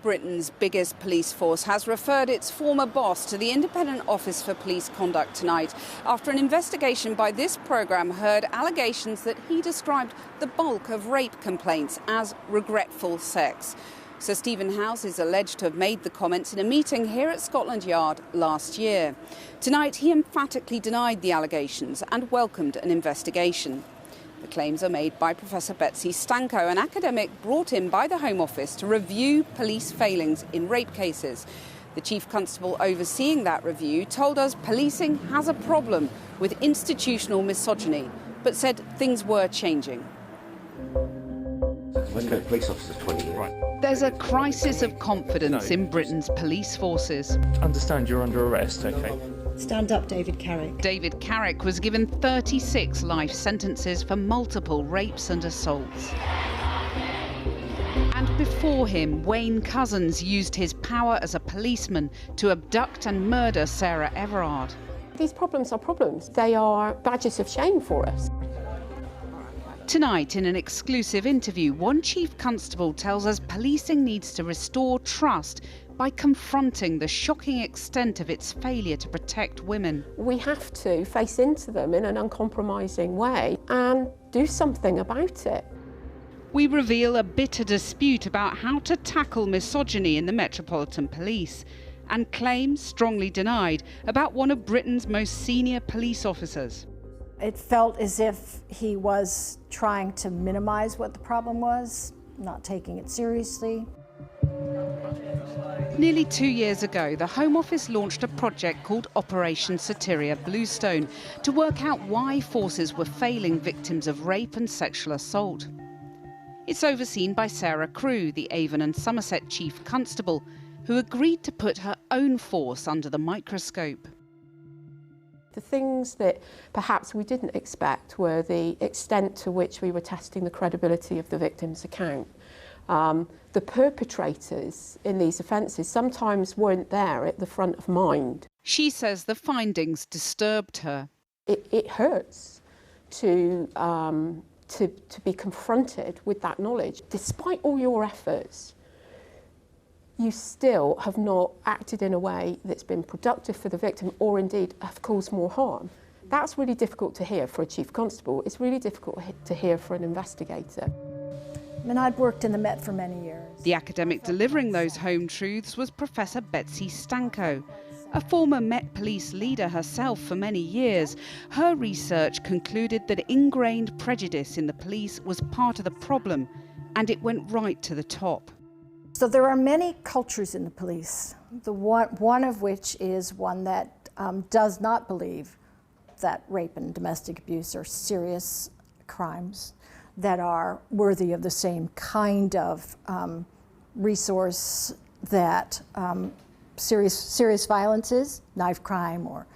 Britain's biggest police force has referred its former boss to the Independent Office for Police Conduct tonight after an investigation by this programme heard allegations that he described the bulk of rape complaints as regretful sex. Sir Stephen House is alleged to have made the comments in a meeting here at Scotland Yard last year. Tonight, he emphatically denied the allegations and welcomed an investigation. The claims are made by Professor Betsy Stanko, an academic brought in by the Home Office to review police failings in rape cases. The Chief Constable overseeing that review told us policing has a problem with institutional misogyny, but said things were changing. I've been a police officer for 20 years. Right. There's a crisis of confidence in Britain's police forces. Understand you're under arrest, OK? Stand up, David Carrick. David Carrick was given 36 life sentences for multiple rapes and assaults. And before him, Wayne Couzens used his power as a policeman to abduct and murder Sarah Everard. These problems are problems. They are badges of shame for us. Tonight, in an exclusive interview, one Chief Constable tells us policing needs to restore trust by confronting the shocking extent of its failure to protect women. We have to face into them in an uncompromising way and do something about it. We reveal a bitter dispute about how to tackle misogyny in the Metropolitan Police and claims, strongly denied, about one of Britain's most senior police officers. It felt as if he was trying to minimize what the problem was, not taking it seriously. Nearly 2 years ago, the Home Office launched a project called Operation Soteria Bluestone to work out why forces were failing victims of rape and sexual assault. It's overseen by Sarah Crewe, the Avon and Somerset Chief Constable, who agreed to put her own force under the microscope. The things that perhaps we didn't expect were the extent to which we were testing the credibility of the victim's account. The perpetrators in these offences sometimes weren't there at the front of mind. She says the findings disturbed her. It hurts to be confronted with that knowledge. Despite all your efforts, you still have not acted in a way that's been productive for the victim or indeed have caused more harm. That's really difficult to hear for a Chief Constable. It's really difficult to hear for an investigator. I mean, I'd worked in the Met for many years. The academic delivering those home truths was Professor Betsy Stanko, a former Met Police leader herself for many years. Her research concluded that ingrained prejudice in the police was part of the problem, and it went right to the top. So there are many cultures in the police, one of which is one that does not believe that rape and domestic abuse are serious crimes that are worthy of the same kind of resource that serious violence is, knife crime or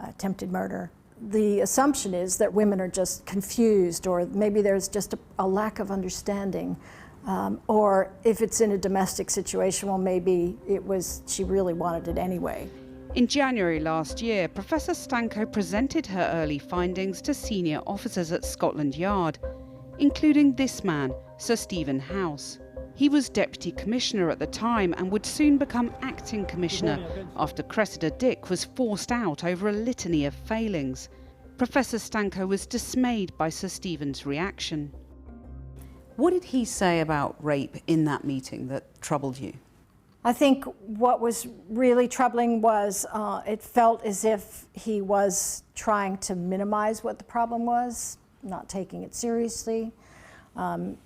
attempted murder. The assumption is that women are just confused, or maybe there's just a lack of understanding. Or if it's in a domestic situation, well, maybe she really wanted it anyway. In January last year, Professor Stanko presented her early findings to senior officers at Scotland Yard, including this man, Sir Stephen House. He was Deputy Commissioner at the time and would soon become Acting Commissioner after Cressida Dick was forced out over a litany of failings. Professor Stanko was dismayed by Sir Stephen's reaction. What did he say about rape in that meeting that troubled you? I think what was really troubling was it felt as if he was trying to minimize what the problem was, not taking it seriously.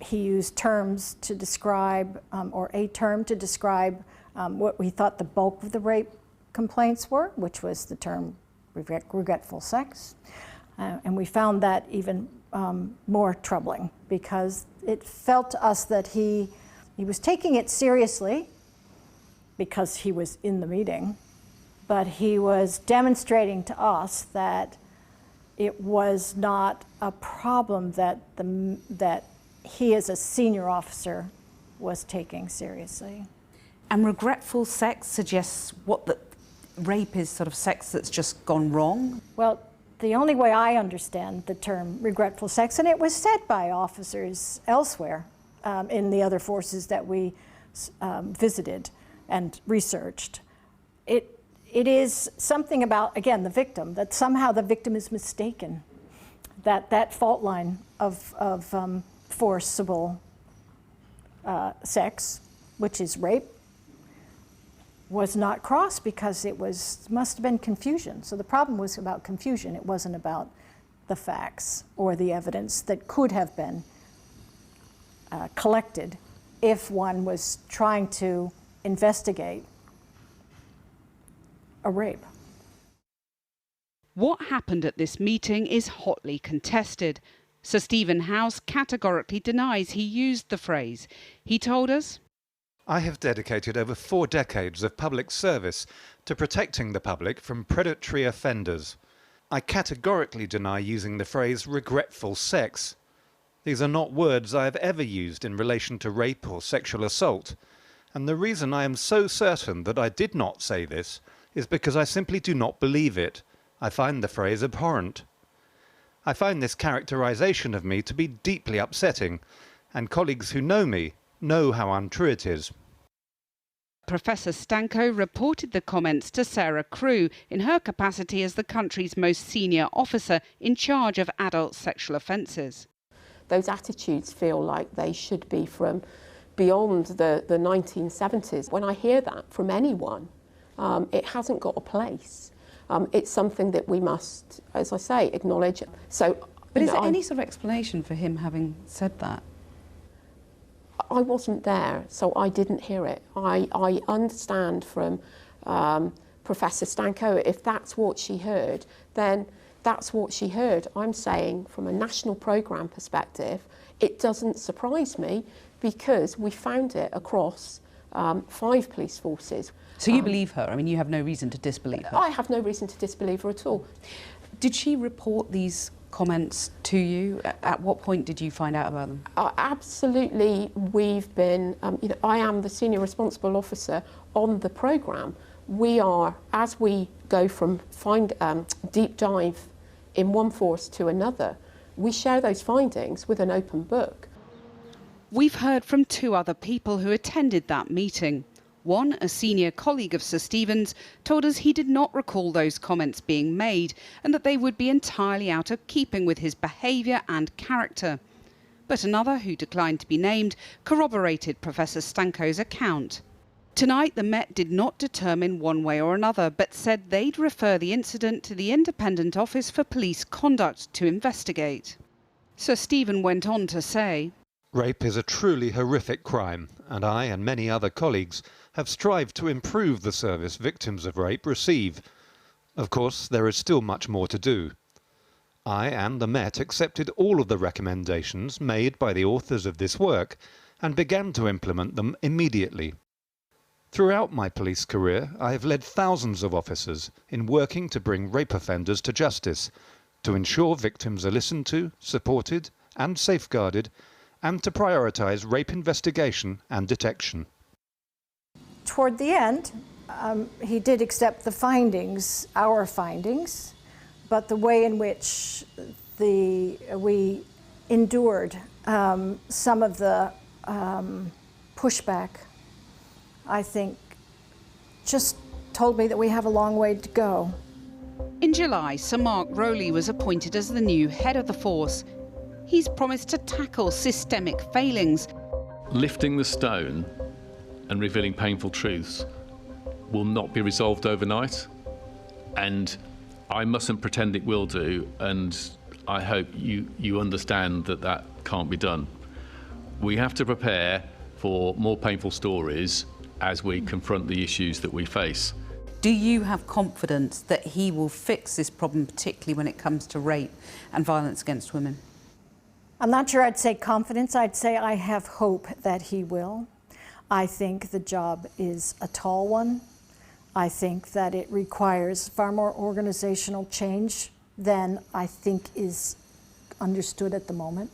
He used terms to describe, or a term to describe what we thought the bulk of the rape complaints were, which was the term regretful sex. And we found that even more troubling because it felt to us that he was taking it seriously because he was in the meeting, but he was demonstrating to us that it was not a problem that he as a senior officer was taking seriously. And regretful sex suggests what, that rape is sort of sex that's just gone wrong? Well, the only way I understand the term regretful sex, and it was said by officers elsewhere in the other forces that we visited and researched. It is something about, again, the victim, that somehow the victim is mistaken, that fault line of forcible sex, which is rape, was not crossed because must have been confusion. So the problem was about confusion. It wasn't about the facts or the evidence that could have been collected if one was trying to investigate a rape. What happened at this meeting is hotly contested. Sir Stephen House categorically denies he used the phrase. He told us, I have dedicated over 4 decades of public service to protecting the public from predatory offenders. I categorically deny using the phrase regretful sex. These are not words I have ever used in relation to rape or sexual assault. And the reason I am so certain that I did not say this is because I simply do not believe it. I find the phrase abhorrent. I find this characterization of me to be deeply upsetting, and colleagues who know me know how untrue it is. Professor Stanko reported the comments to Sarah Crewe in her capacity as the country's most senior officer in charge of adult sexual offences. Those attitudes feel like they should be from beyond the 1970s. When I hear that from anyone, it hasn't got a place. It's something that we must, as I say, acknowledge. But is there any sort of explanation for him having said that? I wasn't there, so I didn't hear it. I understand from Professor Stanko, if that's what she heard, then that's what she heard. I'm saying from a national programme perspective, it doesn't surprise me because we found it across 5 police forces. So you believe her? I mean, you have no reason to disbelieve her? I have no reason to disbelieve her at all. Did she report these comments to you? At what point did you find out about them? Absolutely, we've been, I am the senior responsible officer on the programme. We are, as we go from deep dive in one force to another, we share those findings with an open book. We've heard from 2 other people who attended that meeting. One, a senior colleague of Sir Stephen's, told us he did not recall those comments being made and that they would be entirely out of keeping with his behaviour and character. But another, who declined to be named, corroborated Professor Stanko's account. Tonight, the Met did not determine one way or another, but said they'd refer the incident to the Independent Office for Police Conduct to investigate. Sir Stephen went on to say, Rape is a truly horrific crime, and I and many other colleagues have strived to improve the service victims of rape receive. Of course, there is still much more to do. I and the Met accepted all of the recommendations made by the authors of this work and began to implement them immediately. Throughout my police career, I have led thousands of officers in working to bring rape offenders to justice, to ensure victims are listened to, supported and safeguarded, and to prioritise rape investigation and detection. Toward the end, he did accept the findings, our findings, but the way in which we endured some of the pushback, I think, just told me that we have a long way to go. In July, Sir Mark Rowley was appointed as the new head of the force. He's promised to tackle systemic failings. Lifting the stone and revealing painful truths will not be resolved overnight, and I mustn't pretend it will do, and I hope you understand that that can't be done. We have to prepare for more painful stories as we confront the issues that we face. Do you have confidence that he will fix this problem, particularly when it comes to rape and violence against women? I'm not sure I'd say confidence. I'd say I have hope that he will. I think the job is a tall one. I think that it requires far more organizational change than I think is understood at the moment.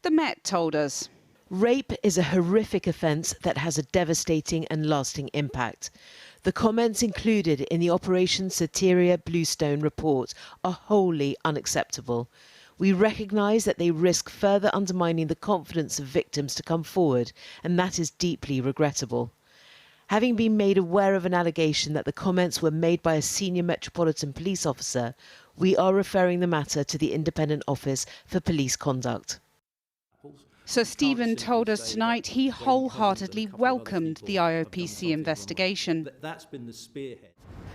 The Met told us, rape is a horrific offence that has a devastating and lasting impact. The comments included in the Operation Soteria Bluestone report are wholly unacceptable. We recognise that they risk further undermining the confidence of victims to come forward, and that is deeply regrettable. Having been made aware of an allegation that the comments were made by a senior Metropolitan Police officer, we are referring the matter to the Independent Office for Police Conduct. Sir Stephen told us tonight he wholeheartedly welcomed the IOPC investigation. That's been the spearhead.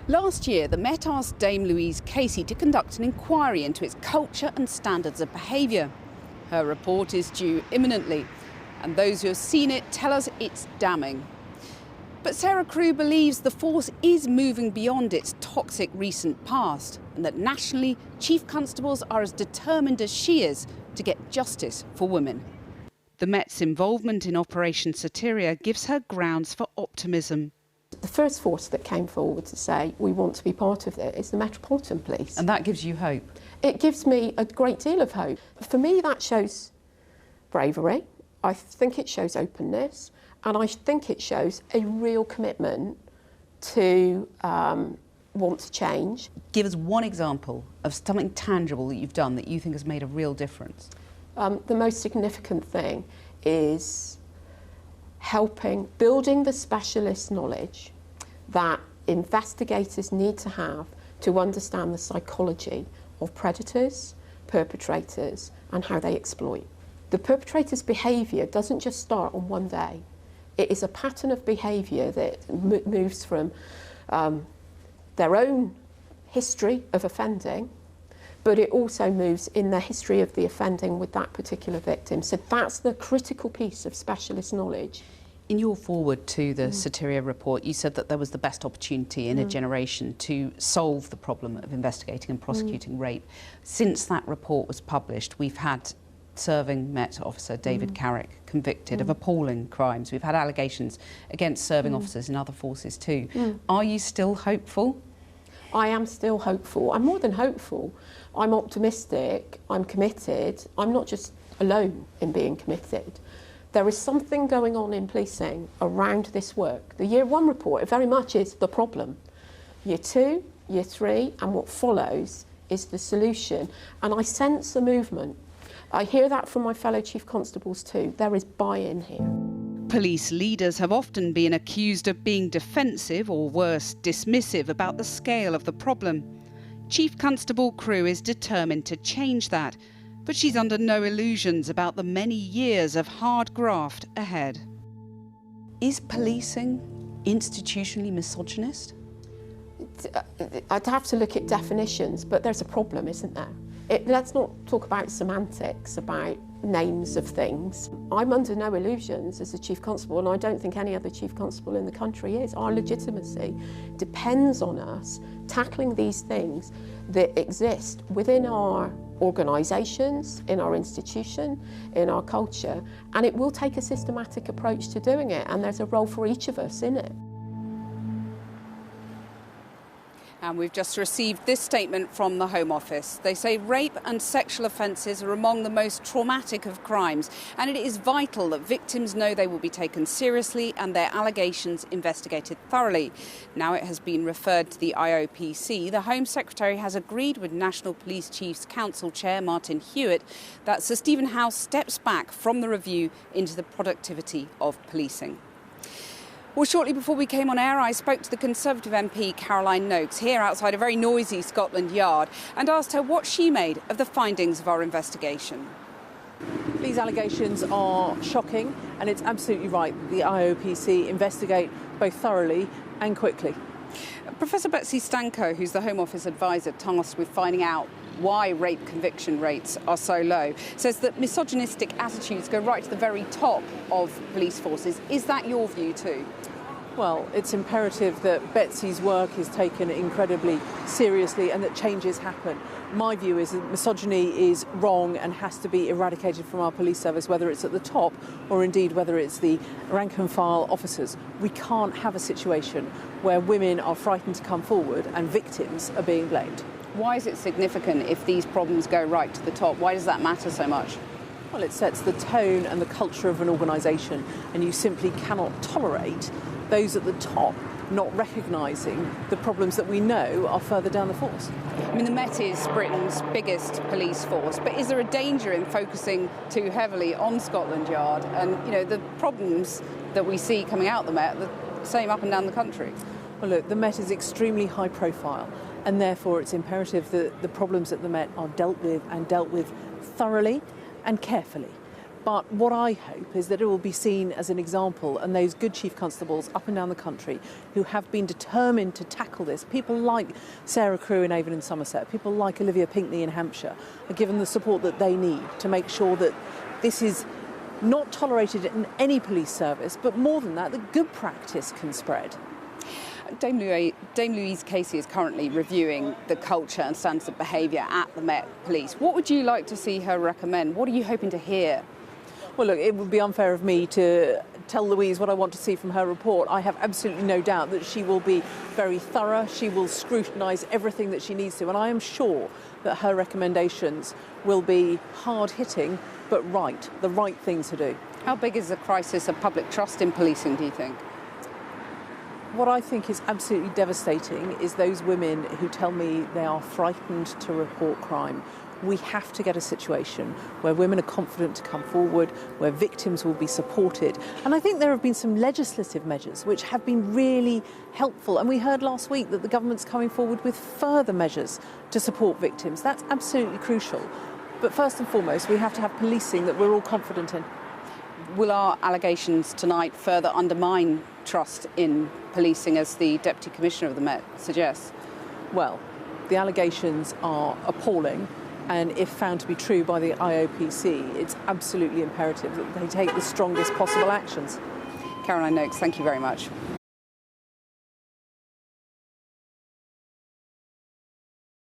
Last year, the Met asked Dame Louise Casey to conduct an inquiry into its culture and standards of behaviour. Her report is due imminently, and those who have seen it tell us it's damning. But Sarah Crewe believes the force is moving beyond its toxic recent past, and that nationally, chief constables are as determined as she is to get justice for women. The Met's involvement in Operation Soteria gives her grounds for optimism. The first force that came forward to say we want to be part of it is the Metropolitan Police. And that gives you hope? It gives me a great deal of hope. For me, that shows bravery. I think it shows openness. And I think it shows a real commitment to want to change. Give us one example of something tangible that you've done that you think has made a real difference. The most significant thing is building the specialist knowledge that investigators need to have to understand the psychology of predators, perpetrators, and how they exploit. The perpetrator's behaviour doesn't just start on one day. It is a pattern of behaviour that moves from their own history of offending, but it also moves in the history of the offending with that particular victim. So that's the critical piece of specialist knowledge. In your foreword to the Soteria report, you said that there was the best opportunity in a generation to solve the problem of investigating and prosecuting rape. Since that report was published, we've had serving Met officer David Carrick convicted of appalling crimes. We've had allegations against serving officers in other forces too. Are you still hopeful? I am still hopeful. I'm more than hopeful. I'm optimistic. I'm committed. I'm not just alone in being committed. There is something going on in policing around this work. The Year 1 report, it very much is the problem. Year 2, Year 3, and what follows is the solution. And I sense a movement. I hear that from my fellow chief constables too. There is buy-in here. Police leaders have often been accused of being defensive or worse, dismissive about the scale of the problem. Chief Constable Crewe is determined to change that, but she's under no illusions about the many years of hard graft ahead. Is policing institutionally misogynist? I'd have to look at definitions, but there's a problem, isn't there? Let's not talk about semantics, about names of things. I'm under no illusions as a chief constable, and I don't think any other chief constable in the country is. Our legitimacy depends on us tackling these things that exist within our organisations, in our institution, in our culture, and it will take a systematic approach to doing it, and there's a role for each of us in it. And we've just received this statement from the Home Office. They say rape and sexual offences are among the most traumatic of crimes, and it is vital that victims know they will be taken seriously and their allegations investigated thoroughly. Now it has been referred to the IOPC. The Home Secretary has agreed with National Police Chiefs Council Chair Martin Hewitt that Sir Stephen Howe steps back from the review into the productivity of policing. Well, shortly before we came on air, I spoke to the Conservative MP Caroline Noakes here outside a very noisy Scotland Yard and asked her what she made of the findings of our investigation. These allegations are shocking, and it's absolutely right that the IOPC investigate both thoroughly and quickly. Professor Betsy Stanko, who's the Home Office advisor tasked with finding out why rape conviction rates are so low, says that misogynistic attitudes go right to the very top of police forces. Is that your view too? Well, it's imperative that Betsy's work is taken incredibly seriously and that changes happen. My view is that misogyny is wrong and has to be eradicated from our police service, whether it's at the top or indeed whether it's the rank and file officers. We can't have a situation where women are frightened to come forward and victims are being blamed. Why is it significant if these problems go right to the top? Why does that matter so much? Well, it sets the tone and the culture of an organisation, and you simply cannot tolerate those at the top not recognising the problems that we know are further down the force. I mean, the Met is Britain's biggest police force, but is there a danger in focusing too heavily on Scotland Yard? And, you know, the problems that we see coming out the Met are the same up and down the country. Well, look, the Met is extremely high profile, and therefore it's imperative that the problems at the Met are dealt with thoroughly and carefully. But what I hope is that it will be seen as an example, and those good chief constables up and down the country who have been determined to tackle this, people like Sarah Crewe in Avon in Somerset, people like Olivia Pinckney in Hampshire, are given the support that they need to make sure that this is not tolerated in any police service, but more than that, that good practice can spread. Dame Louise Casey is currently reviewing the culture and standards of behaviour at the Met Police. What would you like to see her recommend? What are you hoping to hear? Well, look, it would be unfair of me to tell Louise what I want to see from her report. I have absolutely no doubt that she will be very thorough. She will scrutinise everything that she needs to, and I am sure that her recommendations will be hard-hitting but right, the right thing to do. How big is the crisis of public trust in policing, do you think? What I think is absolutely devastating is those women who tell me they are frightened to report crime. We have to get a situation where women are confident to come forward, where victims will be supported. And I think there have been some legislative measures which have been really helpful. And we heard last week that the government's coming forward with further measures to support victims. That's absolutely crucial. But first and foremost, we have to have policing that we're all confident in. Will our allegations tonight further undermine trust in policing, as the Deputy Commissioner of the Met suggests? Well, the allegations are appalling. And if found to be true by the IOPC, it's absolutely imperative that they take the strongest possible actions. Caroline Noakes, thank you very much.